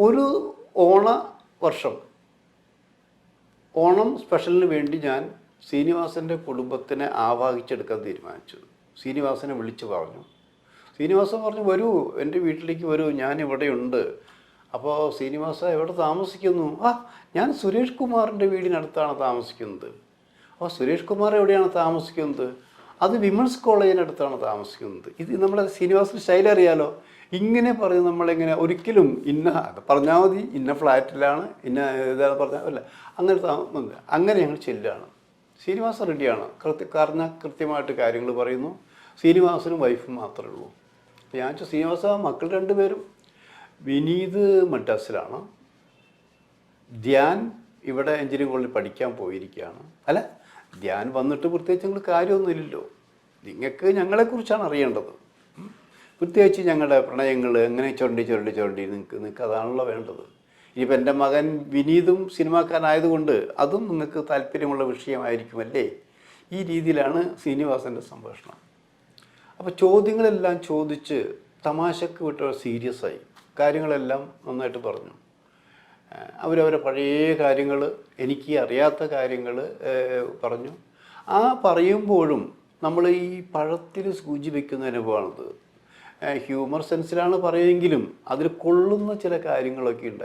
ഒരു ഓണ വർഷം ഓണം സ്പെഷ്യലിന് വേണ്ടി ഞാൻ ശ്രീനിവാസൻ്റെ കുടുംബത്തിനെ ആവാഹിച്ചെടുക്കാൻ തീരുമാനിച്ചു. ശ്രീനിവാസനെ വിളിച്ചു പറഞ്ഞു. ശ്രീനിവാസൻ പറഞ്ഞു, വരൂ എൻ്റെ വീട്ടിലേക്ക് വരൂ, ഞാൻ ഇവിടെയുണ്ട്. അപ്പോൾ ശ്രീനിവാസ എവിടെ താമസിക്കുന്നു? ഞാൻ സുരേഷ് കുമാറിൻ്റെ വീടിനടുത്താണ് താമസിക്കുന്നത്. അപ്പോൾ സുരേഷ് കുമാർ എവിടെയാണ് താമസിക്കുന്നത്? അത് വിമൻസ് കോളേജിനടുത്താണ് താമസിക്കുന്നത്. ഇത് നമ്മളെ ശ്രീനിവാസൻ്റെ സ്റ്റൈൽ അറിയാലോ. ഇങ്ങനെ പറയും നമ്മളിങ്ങനെ ഒരിക്കലും ഇന്ന പറഞ്ഞാൽ മതി, ഇന്ന ഫ്ലാറ്റിലാണ്, ഇന്ന ഇതാണ് പറഞ്ഞാൽ അല്ല, അങ്ങനെ ഞങ്ങൾ ചെല്ലാണ്. ശ്രീനിവാസൻ റെഡിയാണ്, കൃത്യമായിട്ട് കാര്യങ്ങൾ പറയുന്നു. ശ്രീനിവാസനും വൈഫും മാത്രമേ ഉള്ളൂ. ഞാൻ ശ്രീനിവാസ മക്കൾ രണ്ടുപേരും വിനീത് മദ്രാസിലാണ്, ധ്യാൻ ഇവിടെ എഞ്ചിനീയറിംഗ് കോളേജിൽ പഠിക്കാൻ പോയിരിക്കുകയാണ്. അല്ല, ധ്യാൻ വന്നിട്ട് പ്രത്യേകിച്ച് ഞങ്ങൾ കാര്യമൊന്നുമില്ലല്ലോ. നിങ്ങൾക്ക് ഞങ്ങളെക്കുറിച്ചാണ് അറിയേണ്ടത്. പ്രത്യേകിച്ച് ഞങ്ങളുടെ പ്രണയങ്ങൾ എങ്ങനെ ചുരണ്ടി നിങ്ങൾക്ക് അതാണല്ലോ വേണ്ടത്. ഇനിയിപ്പോൾ എൻ്റെ മകൻ വിനീതും സിനിമാക്കാരനായതുകൊണ്ട് അതും നിങ്ങൾക്ക് താല്പര്യമുള്ള വിഷയമായിരിക്കുമല്ലേ. ഈ രീതിയിലാണ് ശ്രീനിവാസൻ്റെ സംഭാഷണം. അപ്പോൾ ചോദ്യങ്ങളെല്ലാം ചോദിച്ച് തമാശക്ക് വിട്ട് സീരിയസ് ആയി. കാര്യങ്ങളെല്ലാം നന്നായിട്ട് പറഞ്ഞു. അവരവരെ പഴയ കാര്യങ്ങൾ, എനിക്ക് അറിയാത്ത കാര്യങ്ങൾ പറഞ്ഞു. ആ പറയുമ്പോഴും നമ്മൾ ഈ പഴത്തിൽ സൂചി വയ്ക്കുന്ന അനുഭവമാണത്. ഹ്യൂമർ സെൻസിലാണ് പറയുമെങ്കിലും അതിൽ കൊള്ളുന്ന ചില കാര്യങ്ങളൊക്കെ ഉണ്ട്.